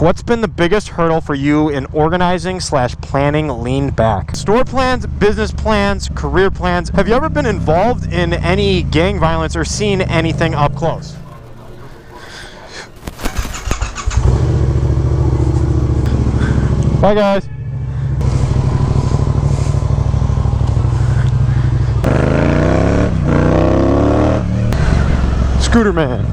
What's been the biggest hurdle for you in organizing / planning lean back? Store plans, business plans, career plans. Have you ever been involved in any gang violence or seen anything up close? Bye guys. Scooter man.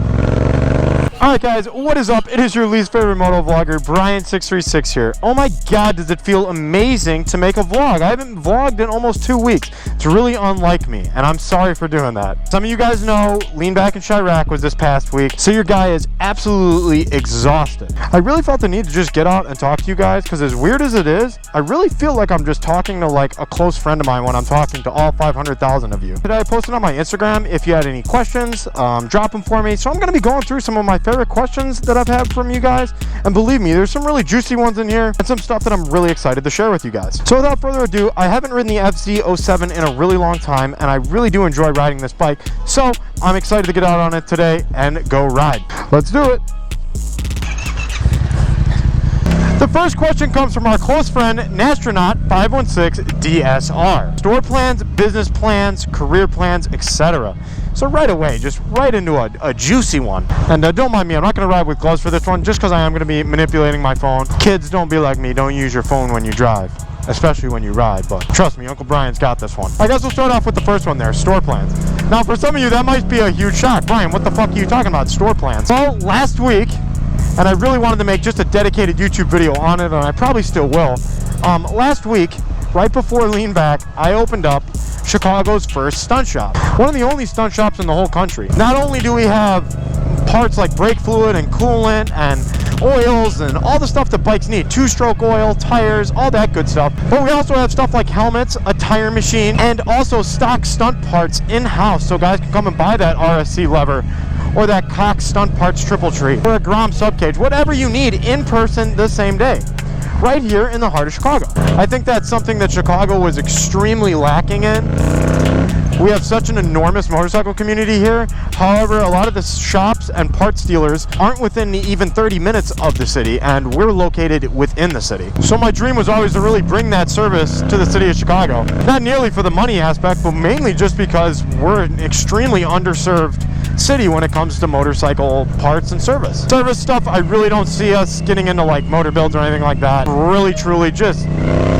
Alright guys, what is up? It is your least favorite moto vlogger, Brian636 here. Oh my god, does it feel amazing to make a vlog. I haven't vlogged in almost 2 weeks. It's really unlike me, and I'm sorry for doing that. Some of you guys know, Lean Back in Chiraq was this past week, so your guy is absolutely exhausted. I really felt the need to just get out and talk to you guys, because as weird as it is, I really feel like I'm just talking to like a close friend of mine when I'm talking to all 500,000 of you. Today I posted on my Instagram if you had any questions, drop them for me. So I'm going to be going through some of my favorite questions that I've had from you guys, and believe me, there's some really juicy ones in here and some stuff that I'm really excited to share with you guys. So without further ado, I haven't ridden the FZ07 in a really long time, and I really do enjoy riding this bike, so I'm excited to get out on it today and go ride. Let's do it. The first question comes from our close friend, Nastronaut516DSR. Store plans, business plans, career plans, etc. So right away, just right into a juicy one. And don't mind me, I'm not going to ride with gloves for this one, just because I am going to be manipulating my phone. Kids, don't be like me, don't use your phone when you drive, especially when you ride, but trust me, Uncle Brian's got this one. I guess we'll start off with the first one there, store plans. Now for some of you, that might be a huge shock. Brian, what the fuck are you talking about, store plans? Well, last week, and I really wanted to make just a dedicated YouTube video on it, and I probably still will. Last week, right before Lean Back, I opened up Chicago's first stunt shop. One of the only stunt shops in the whole country. Not only do we have parts like brake fluid and coolant and oils and all the stuff that bikes need, two-stroke oil, tires, all that good stuff, but we also have stuff like helmets, a tire machine, and also stock stunt parts in-house, so guys can come and buy that RSC lever or that Cox Stunt Parts triple tree, or a Grom subcage, whatever you need in person the same day, right here in the heart of Chicago. I think that's something that Chicago was extremely lacking in. We have such an enormous motorcycle community here. However, a lot of the shops and parts dealers aren't within even 30 minutes of the city, and we're located within the city. So my dream was always to really bring that service to the city of Chicago. Not nearly for the money aspect, but mainly just because we're an extremely underserved city when it comes to motorcycle parts and service. Service stuff, I really don't see us getting into like motor builds or anything like that. Really, truly just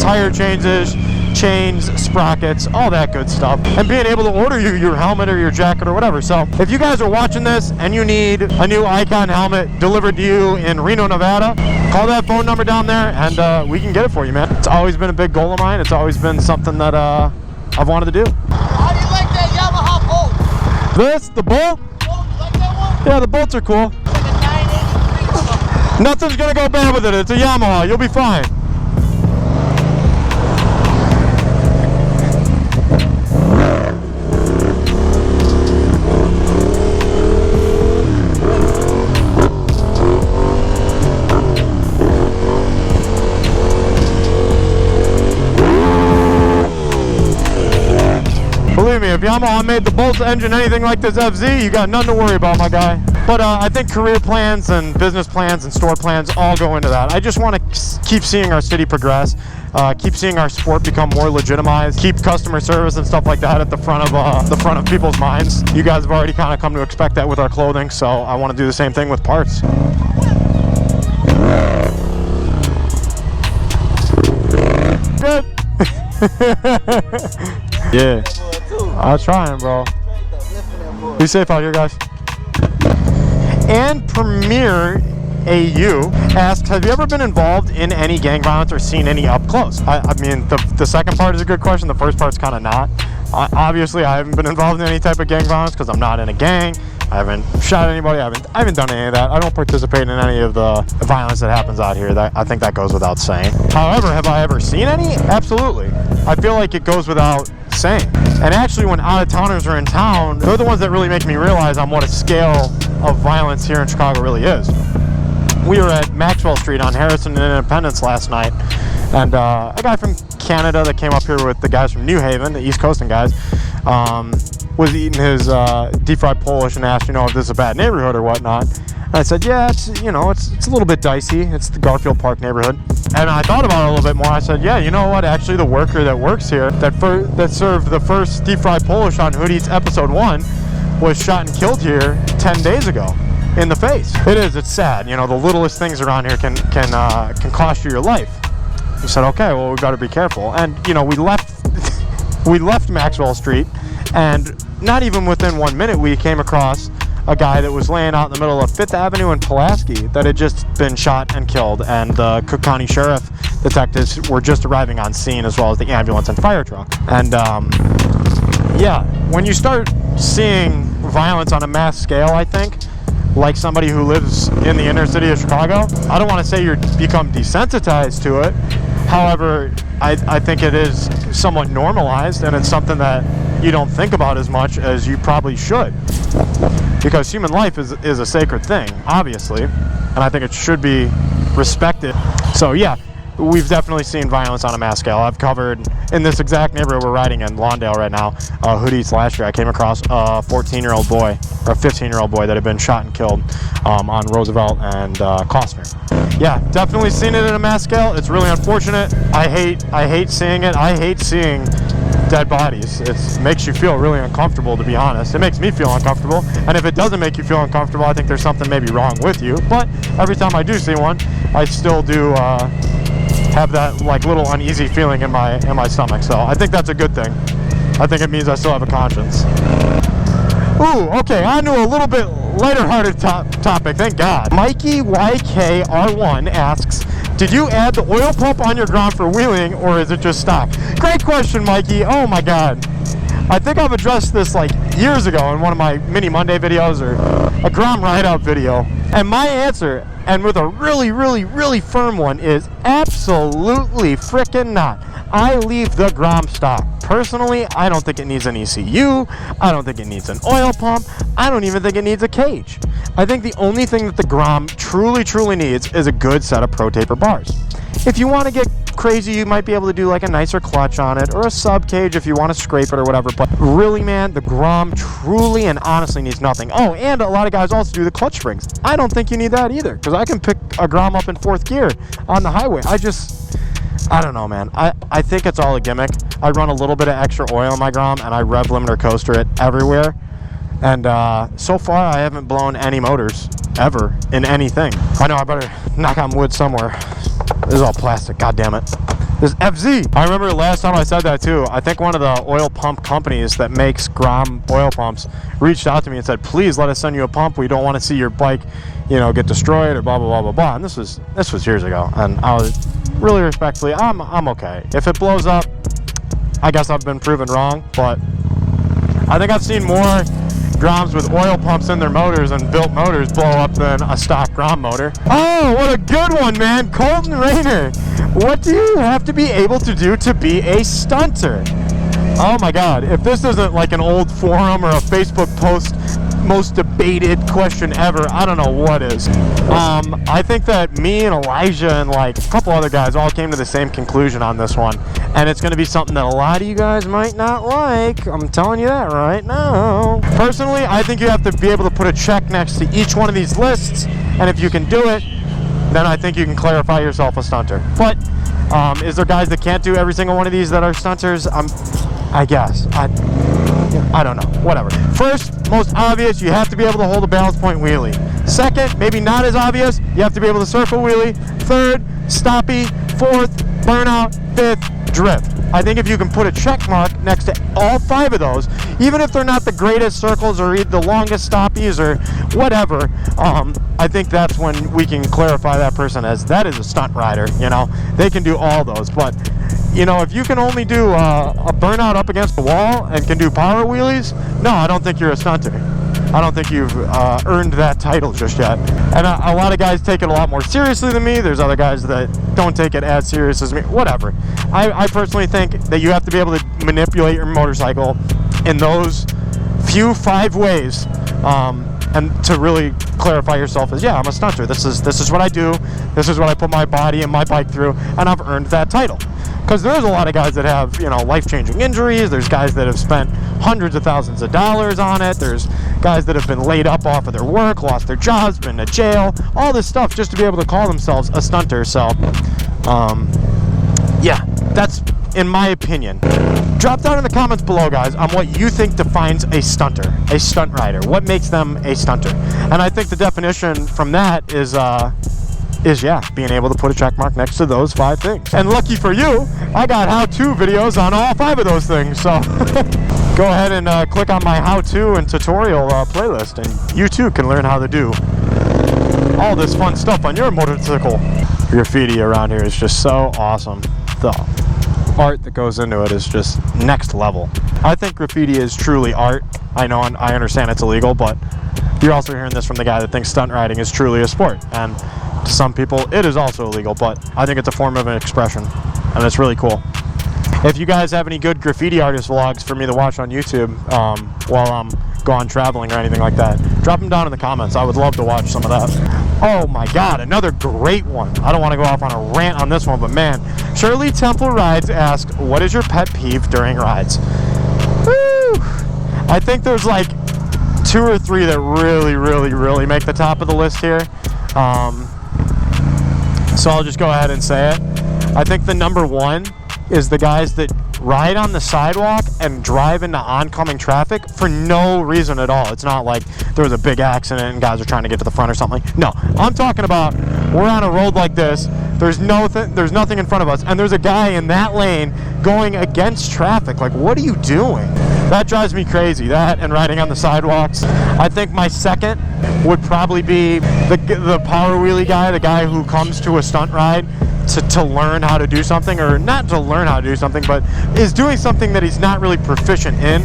tire changes, chains, sprockets, all that good stuff, and being able to order you your helmet or your jacket or whatever. So if you guys are watching this and you need a new Icon helmet delivered to you in Reno, Nevada, call that phone number down there and we can get it for you, man. It's always been a big goal of mine. It's always been something that I've wanted to do. How do you like that Yamaha bolt? This, the bolt? You like that one? Yeah, the bolts are cool. Like a 9-inch. Nothing's gonna go bad with it. It's a Yamaha. You'll be fine. Believe me, if Yamaha made the Bolt engine anything like this FZ, you got nothing to worry about, my guy. But I think career plans and business plans and store plans all go into that. I just want to keep seeing our city progress, keep seeing our sport become more legitimized, keep customer service and stuff like that at the front of people's minds. You guys have already kind of come to expect that with our clothing, so I want to do the same thing with parts. Good. Yeah. I was trying, bro. Be safe out here, guys. And Premier AU asks, have you ever been involved in any gang violence or seen any up close? I mean, the second part is a good question. The first part's kind of not. Obviously, I haven't been involved in any type of gang violence because I'm not in a gang. I haven't shot anybody. I haven't done any of that. I don't participate in any of the violence that happens out here. I think that goes without saying. However, have I ever seen any? Absolutely. I feel like it goes without saying. And actually, when out-of-towners are in town, they're the ones that really make me realize on what a scale of violence here in Chicago really is. We were at Maxwell Street on Harrison and Independence last night, and a guy from Canada that came up here with the guys from New Haven, the East Coasting guys, was eating his deep-fried Polish and asked, you know, if this is a bad neighborhood or whatnot. And I said, yeah, it's, you know, it's a little bit dicey. It's the Garfield Park neighborhood. And I thought about it a little bit more. I said, yeah, you know what? Actually, the worker that works here that served the first deep fried Polish on Hood Eats episode 1 was shot and killed here 10 days ago in the face. It's sad. You know, the littlest things around here can cost you your life. We said, okay, well, we got to be careful. And, you know, we left Maxwell Street, and not even within 1 minute, we came across a guy that was laying out in the middle of 5th Avenue in Pulaski that had just been shot and killed, and the Cook County Sheriff detectives were just arriving on scene, as well as the ambulance and fire truck. And yeah, when you start seeing violence on a mass scale, I think, like somebody who lives in the inner city of Chicago, I don't want to say you become desensitized to it. However, I think it is somewhat normalized, and it's something that you don't think about as much as you probably should. Because human life is a sacred thing, obviously, and I think it should be respected. So yeah, we've definitely seen violence on a mass scale. I've covered, in this exact neighborhood we're riding in, Lawndale right now, Hood Eats last year, I came across a 14-year-old boy, or a 15-year-old boy that had been shot and killed on Roosevelt and Costner. Yeah, definitely seen it in a mass scale. It's really unfortunate. I hate seeing it. I hate seeing dead bodies. It makes you feel really uncomfortable, to be honest. It makes me feel uncomfortable, and if it doesn't make you feel uncomfortable, I think there's something maybe wrong with you. But every time I do see one, I still do have that like little uneasy feeling in my stomach. So I think that's a good thing. I think it means I still have a conscience. Ooh, okay, on to a little bit lighter-hearted topic, thank God. Mikey YKR1 asks, did you add the oil pump on your Grom for wheeling, or is it just stock? Great question, Mikey. Oh my God. I think I've addressed this like years ago in one of my Mini Monday videos or a Grom ride-out video. And my answer, and with a really, really, really firm one, is absolutely frickin' not. I leave the Grom stock. Personally, I don't think it needs an ECU. I don't think it needs an oil pump. I don't even think it needs a cage. I think the only thing that the Grom truly, truly needs is a good set of Pro Taper bars. If you want to get crazy, you might be able to do like a nicer clutch on it or a sub cage if you want to scrape it or whatever. But really, man, the Grom truly and honestly needs nothing. Oh, and a lot of guys also do the clutch springs. I don't think you need that either, because I can pick a Grom up in 4th gear on the highway. I don't know, man. I think it's all a gimmick. I run a little bit of extra oil in my Grom, and I rev limiter coaster it everywhere. And so far, I haven't blown any motors ever in anything. I know I better knock on wood somewhere. This is all plastic, god damn it. This FZ. I remember last time I said that too. I think one of the oil pump companies that makes Grom oil pumps reached out to me and said, please let us send you a pump. We don't want to see your bike, you know, get destroyed or blah, blah, blah, blah, blah. And this was years ago. And I was really respectfully, I'm okay. If it blows up, I guess I've been proven wrong, but I think I've seen more Groms with oil pumps in their motors and built motors blow up than a stock Grom motor. Oh, what a good one, man. Colton Rayner. What do you have to be able to do to be a stunter? Oh my God, if this isn't like an old forum or a Facebook post most debated question ever, I don't know what is. I think that me and Elijah and like a couple other guys all came to the same conclusion on this one, and it's going to be something that a lot of you guys might not like. I'm telling you that right now. Personally, I think you have to be able to put a check next to each one of these lists, and if you can do it, then I think you can clarify yourself a stunter. But is there guys that can't do every single one of these that are stunters? I guess. I don't know. Whatever. First, most obvious, you have to be able to hold a balance point wheelie. Second, maybe not as obvious, you have to be able to circle wheelie. Third, stoppie. Fourth, burnout. Fifth, drift. I think if you can put a check mark next to all 5 of those, even if they're not the greatest circles or the longest stoppies or whatever, I think that's when we can clarify that person as that is a stunt rider. You know, they can do all those, but you know, if you can only do a burnout up against the wall and can do power wheelies, no, I don't think you're a stunter. I don't think you've earned that title just yet. And a lot of guys take it a lot more seriously than me. There's other guys that don't take it as serious as me. Whatever. I personally think that you have to be able to manipulate your motorcycle in those few 5 ways, and to really clarify yourself as, yeah, I'm a stunter. This is what I do. This is what I put my body and my bike through, and I've earned that title. Because there's a lot of guys that have, you know, life-changing injuries. There's guys that have spent hundreds of thousands of dollars on it. There's guys that have been laid up off of their work, lost their jobs, been to jail, all this stuff just to be able to call themselves a stunter. So, yeah, that's in my opinion. Drop down in the comments below, guys, on what you think defines a stunter, a stunt rider. What makes them a stunter? And I think the definition from that is yeah, being able to put a check mark next to those 5 things. And lucky for you, I got how-to videos on all 5 of those things. So go ahead and click on my how-to and tutorial playlist, and you too can learn how to do all this fun stuff on your motorcycle. Graffiti around here is just so awesome. The art that goes into it is just next level. I think graffiti is truly art. I know, and I understand it's illegal, but you're also hearing this from the guy that thinks stunt riding is truly a sport. And to some people, it is also illegal, but I think it's a form of an expression, and it's really cool. If you guys have any good graffiti artist vlogs for me to watch on YouTube while I'm gone traveling or anything like that, drop them down in the comments. I would love to watch some of that. Oh my God, another great one. I don't want to go off on a rant on this one, but man, Shirley Temple Rides asked, what is your pet peeve during rides? Woo! I think there's like 2 or 3 that really make the top of the list here. So I'll just go ahead and say it. I think the number 1 is the guys that ride on the sidewalk and drive into oncoming traffic for no reason at all. It's not like there was a big accident and guys are trying to get to the front or something. No, I'm talking about we're on a road like this. There's nothing in front of us, and there's a guy in that lane going against traffic. Like, what are you doing? That drives me crazy. That and riding on the sidewalks. I think my second would probably be the power wheelie guy, the guy who comes to a stunt ride to learn how to do something, or not to learn how to do something, but is doing something that he's not really proficient in.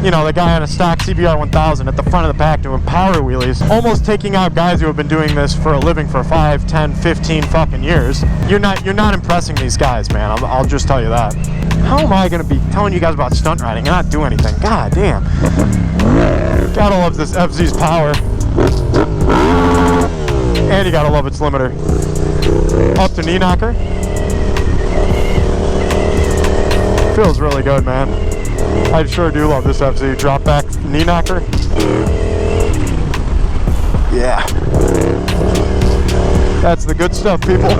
You know, the guy on a stock CBR 1000 at the front of the pack doing power wheelies, almost taking out guys who have been doing this for a living for 5, 10, 15 fucking years. You're not impressing these guys, man. I'll just tell you that. How am I going to be telling you guys about stunt riding and not do anything? God damn. Gotta love this FZ's power. And you gotta love its limiter. Up to knee knocker. Feels really good, man. I sure do love this FZ. Drop back knee knocker. Yeah. That's the good stuff, people.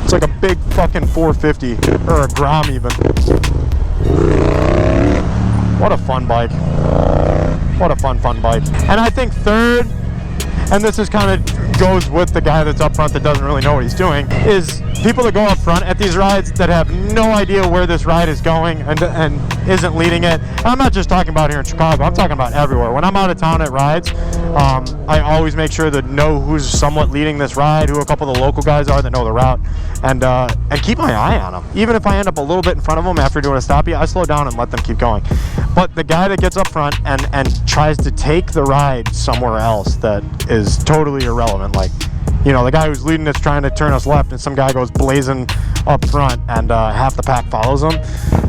It's like a big fucking 450, or a Grom even. What a fun bike. What a fun bike. And I think third, and this is kind of goes with the guy that's up front that doesn't really know what he's doing, is people that go up front at these rides that have no idea where this ride is going and isn't leading it. And I'm not just talking about here in Chicago, I'm talking about everywhere. When I'm out of town at rides, I always make sure to know who's somewhat leading this ride, who a couple of the local guys are that know the route, and keep my eye on them. Even if I end up a little bit in front of them after doing a stoppie, I slow down and let them keep going. But the guy that gets up front and tries to take the ride somewhere else that is totally irrelevant, like, you know, the guy who's leading it's trying to turn us left and some guy goes blazing up front and half the pack follows him.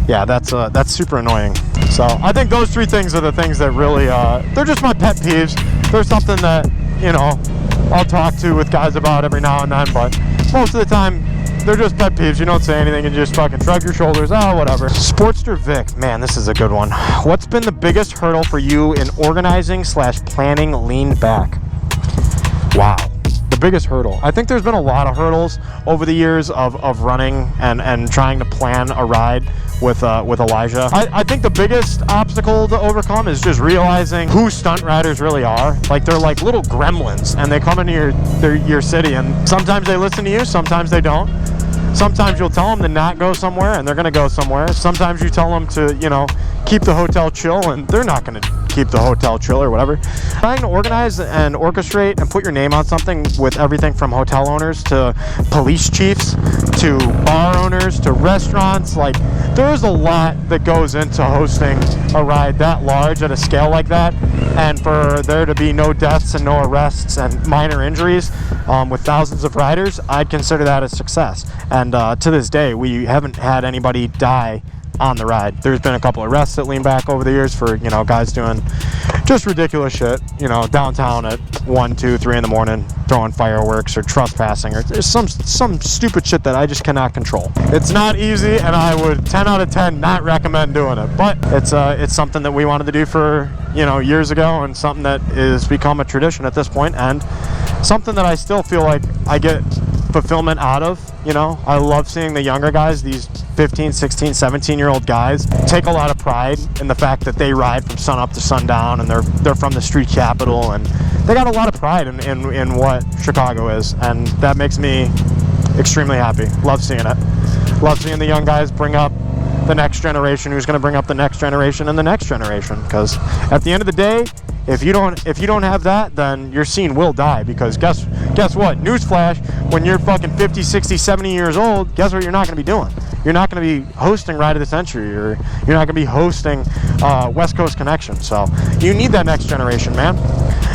Yeah, that's super annoying. So I think those 3 things are the things that really, they're just my pet peeves. They're something that, you know, I'll talk to with guys about every now and then, but most of the time, they're just pet peeves. You don't say anything, you just fucking shrug your shoulders, oh, whatever. Sportster Vic, man, this is a good one. What's been the biggest hurdle for you in organizing/planning lean back? Wow. The biggest hurdle. I think there's been a lot of hurdles over the years of running and trying to plan a ride with Elijah. I think the biggest obstacle to overcome is just realizing who stunt riders really are. Like, they're like little gremlins, and they come into your city, and sometimes they listen to you, sometimes they don't. Sometimes you'll tell them to not go somewhere, and they're going to go somewhere. Sometimes you tell them to, you know, keep the hotel chill, and they're not going to keep the hotel chill or whatever. Trying to organize and orchestrate and put your name on something with everything from hotel owners to police chiefs to bar owners to restaurants. Like, there's a lot that goes into hosting a ride that large at a scale like that, and for there to be no deaths and no arrests and minor injuries with thousands of riders, I'd consider that a success. And to this day, we haven't had anybody die on the ride. There's been a couple of arrests at Lean Back over the years for, you know, guys doing just ridiculous shit, you know, downtown at 1, 2, 3 in the morning, throwing fireworks or trespassing, or there's some stupid shit that I just cannot control. It's not easy, and I would 10 out of 10 not recommend doing it, but it's something that we wanted to do for, you know, years ago, and something that is become a tradition at this point, and something that I still feel like I get fulfillment out of. You know, I love seeing the younger guys, these 15, 16, 17-year-old guys, take a lot of pride in the fact that they ride from sun up to sundown, and they're from the street capital, and they got a lot of pride in what Chicago is, and that makes me extremely happy. Love seeing it. Love seeing the young guys bring up the next generation, who's going to bring up the next generation and the next generation, because at the end of the day, if you don't have that, then your scene will die, because guess what? Newsflash, when you're fucking 50, 60, 70 years old, guess what you're not going to be doing? You're not going to be hosting Ride of the Century, or you're not going to be hosting West Coast Connection. So you need that next generation, man.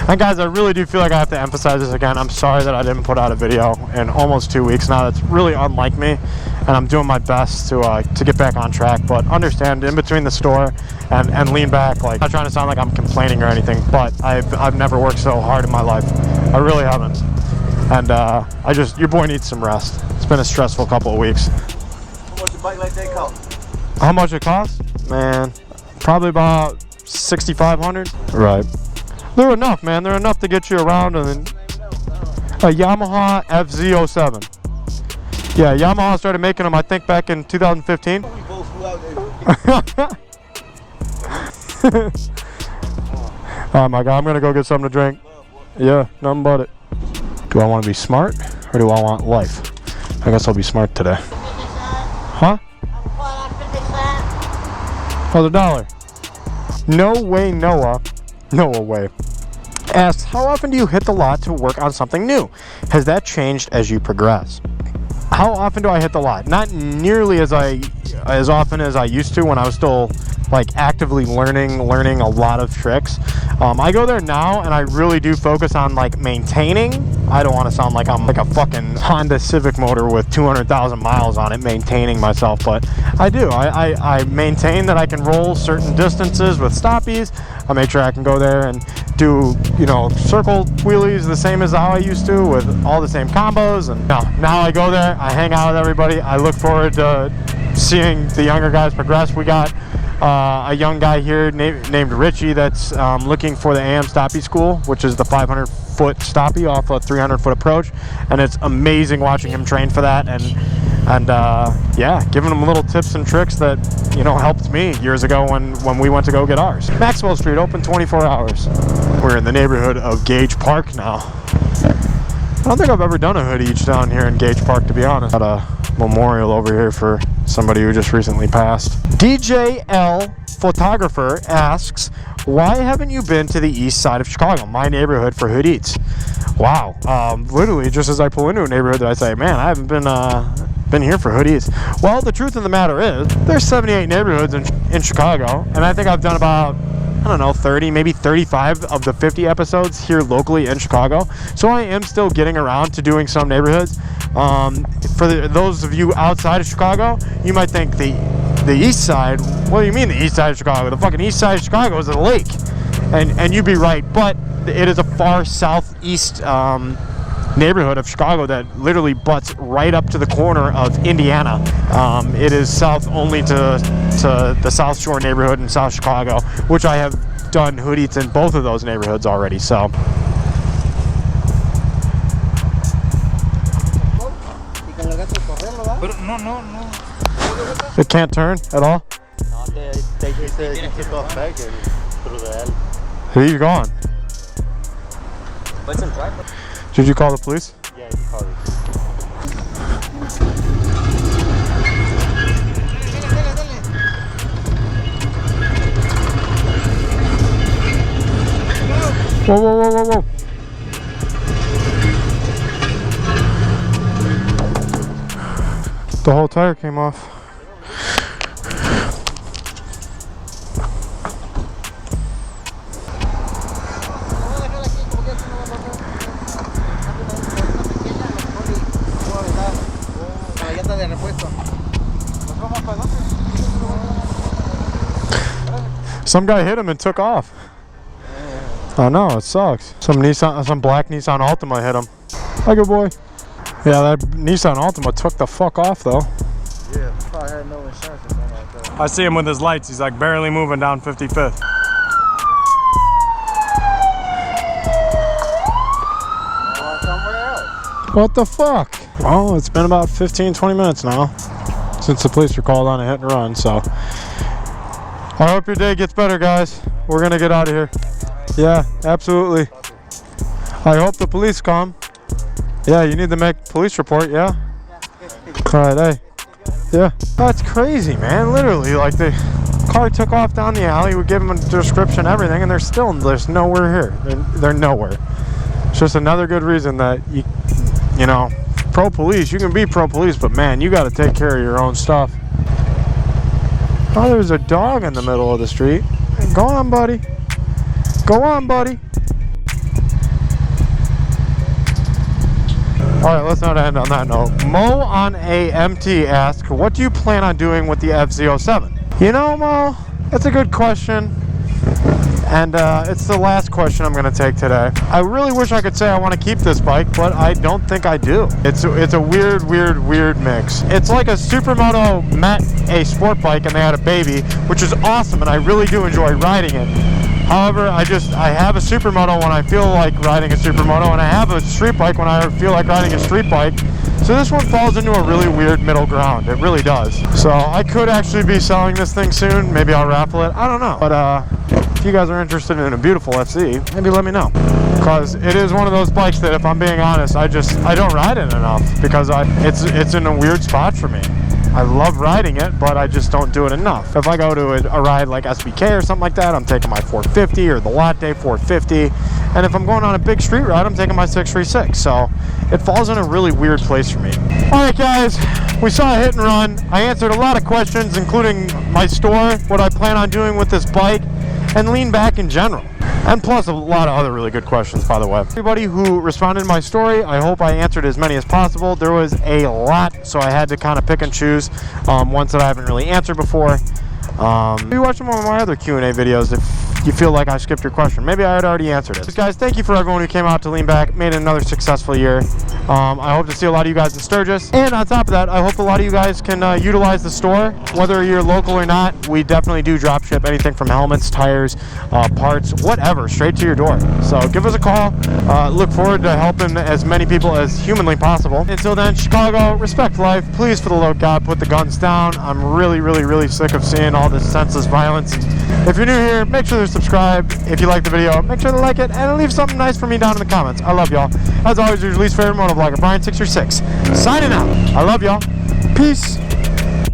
And guys, I really do feel like I have to emphasize this again. I'm sorry that I didn't put out a video in almost 2 weeks now. That's really unlike me, and I'm doing my best to get back on track. But understand, in between the store and Lean Back, like, I'm not trying to sound like I'm complaining or anything, but I've never worked so hard in my life. I really haven't. And your boy needs some rest. It's been a stressful couple of weeks. How much a bike like that cost? How much it costs? Man, probably about $6,500. Right. They're enough, man. They're enough to get you around. And a Yamaha FZ07. Yeah, Yamaha started making them, I think, back in 2015. We both flew out there. Oh my God, I'm gonna go get something to drink. Yeah, nothing but it. Do I want to be smart, or do I want life? I guess I'll be smart today. Huh? For the dollar. No way, Noah. Noah way. Asks, how often do you hit the lot to work on something new? Has that changed as you progress? How often do I hit the lot? Not nearly as often as I used to when I was still like actively learning a lot of tricks. I go there now, and I really do focus on like maintaining. I don't want to sound like I'm like a fucking Honda Civic motor with 200,000 miles on it maintaining myself, but I do. I maintain that I can roll certain distances with stoppies. I make sure I can go there and do, you know, circle wheelies the same as how I used to, with all the same combos. And now I go there, I hang out with everybody. I look forward to seeing the younger guys progress. We got a young guy here named Richie that's looking for the AM Stoppie School, which is the 500-foot stoppie off a 300-foot approach, and it's amazing watching him train for that, and yeah, giving him little tips and tricks that, you know, helped me years ago when we went to go get ours. Maxwell Street, open 24 hours. We're in the neighborhood of Gage Park now. I don't think I've ever done a hood each down here in Gage Park, to be honest. Got a memorial over here for somebody who just recently passed. DJL Photographer asks, why haven't you been to the east side of Chicago, my neighborhood, for Hood Eats? Wow. Literally, just as I pull into a neighborhood, I say, man, I haven't been here for Hood Eats. Well, the truth of the matter is, there's 78 neighborhoods in Chicago, and I think I've done about, I don't know, 30, maybe 35 of the 50 episodes here locally in Chicago. So I am still getting around to doing some neighborhoods. For those of you outside of Chicago, you might think the east side, what do you mean the east side of Chicago? The fucking east side of Chicago is a lake. And you'd be right, but it is a far southeast neighborhood of Chicago that literally butts right up to the corner of Indiana. It is south only to the South Shore neighborhood in South Chicago, which I have done Hood Eats in both of those neighborhoods already. So it can't turn at all. He's gone. Did you call the police? Yeah, he called it. Whoa, whoa, whoa, whoa, whoa. The whole tire came off. Some guy hit him and took off. I know, it sucks. Some black Nissan Altima hit him. Hi, good boy. Yeah, that Nissan Altima took the fuck off though. Yeah, probably had no insurance or something like that. I see him with his lights. He's like barely moving down 55th. What the fuck? Well, it's been about 15-20 minutes now since the police were called on a hit and run, so I hope your day gets better, guys. We're gonna get out of here. Yeah, absolutely. I hope the police come. Yeah, you need to make police report, yeah? Alright, hey. Yeah. That's crazy, man. Literally, like the car took off down the alley, we gave them a description, everything, and there's nowhere here. They're nowhere. It's just another good reason that you know, pro-police, you can be pro-police, but man, you got to take care of your own stuff. Oh, there's a dog in the middle of the street. Go on, buddy. Go on, buddy. All right, let's not end on that note. Mo on AMT asks, what do you plan on doing with the FZ07? You know, Mo, that's a good question. And it's the last question I'm going to take today. I really wish I could say I want to keep this bike, but I don't think I do. It's a weird mix. It's like a supermoto met a sport bike and they had a baby, which is awesome, and I really do enjoy riding it. However, I have a supermoto when I feel like riding a supermoto, and I have a street bike when I feel like riding a street bike. So this one falls into a really weird middle ground. It really does. So I could actually be selling this thing soon. Maybe I'll raffle it. I don't know. But if you guys are interested in a beautiful FC, maybe let me know. Because it is one of those bikes that, if I'm being honest, I don't ride it enough because it's in a weird spot for me. I love riding it, but I just don't do it enough. If I go to a ride like SBK or something like that, I'm taking my 450 or the Latte 450. And if I'm going on a big street ride, I'm taking my 636. So it falls in a really weird place for me. All right, guys, we saw a hit and run. I answered a lot of questions, including my store, what I plan on doing with this bike, and lean back in general. And plus a lot of other really good questions, by the way. Everybody who responded to my story, I hope I answered as many as possible. There was a lot, so I had to kind of pick and choose ones that I haven't really answered before. Maybe watch some of my other Q&A videos if you feel like I skipped your question. Maybe I had already answered it. Guys, thank you for everyone who came out to lean back, made it another successful year. I hope to see a lot of you guys in Sturgis. And on top of that, I hope a lot of you guys can utilize the store. Whether you're local or not, we definitely do drop ship anything from helmets, tires, parts, whatever, straight to your door. So give us a call. Look forward to helping as many people as humanly possible. Until then, Chicago, respect life. Please, for the love of God, put the guns down. I'm really sick of seeing all this senseless violence. If you're new here, make sure to subscribe. If you like the video, make sure to like it and leave something nice for me down in the comments. I love y'all. As always, your least favorite motovlogger, Brian636, signing out. I love y'all. Peace.